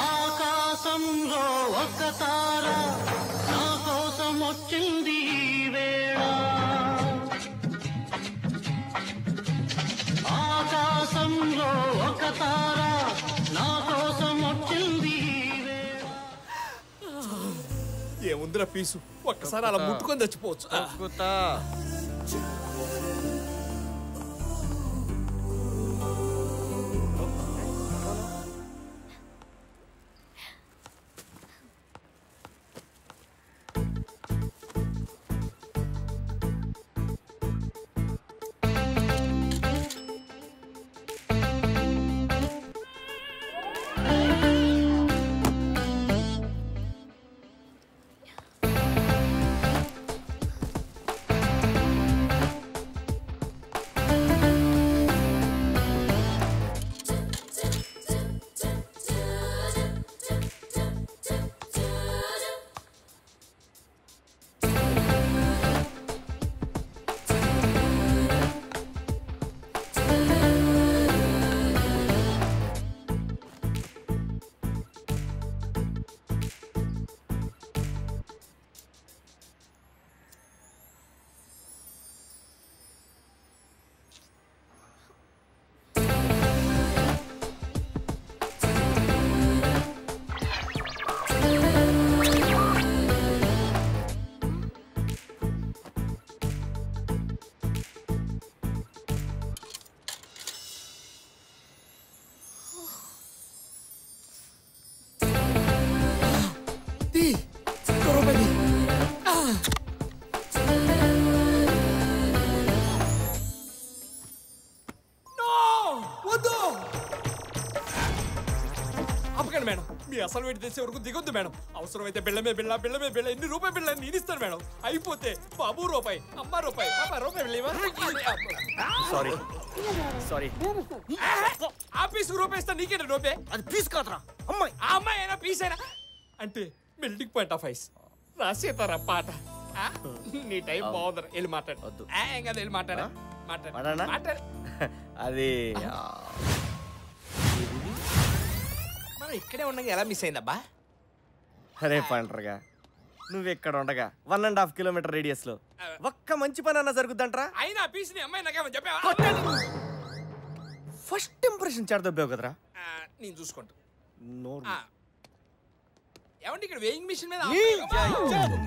ఆకాశంలో ఒక తార నా కోసం వచ్చింది వేళ ఆకాశంలో ఒక తార నా కోసం వచ్చింది వేళ ఏముందిరా పీసు ఒక్కసారి అలా ముట్టుకొని చచ్చిపోవచ్చు. మేడం మీ అసలు వేడి తెచ్చే వరకు దిగొద్దు మేడం. అవసరమైతే బిళ్ళమే బిళ్ళ ఎన్ని రూపాయి బిళ్ళ నేను ఇస్తాను మేడం. అయిపోతే బాబు రూపాయి అమ్మ రూపాయి పాప రూపాయి సారీ ఆ పీసు రూపాయి ఇస్తా నీకేనా రూపాయి? అది పీస్ కాదురా అమ్మాయి. ఆ అమ్మాయి అయినా పీస్ అయినా అంటే మెల్టింగ్ పాయింట్ ఆఫ్ ఐస్ రాసేతారా పాట. నీ టైం బాగుందరా వెళ్ళి మాట్లాడు. ఏం కదా వెళ్ళి మాట్లాడా మాట్లాడు. అది మనం ఇక్కడే ఉండగా ఎలా మిస్ అయిందబ్బా? అరే పంటరుగా నువ్వు ఇక్కడ ఉండగా 1.5 కిలోమీటర్ రేడియస్ లో ఒక్క మంచి పని అన్నా జరుగుద్దంటరా. అయినా పీస్ ని అమ్మాయి నాకేమో చెప్పావా? ఫస్ట్ ఇంప్రెషన్ చెడదొబ్బావు కదరా. నేను చూసుకుంటా. నోరు ఏమంటే ఇక్కడ వేయింగ్ మిషన్ మీద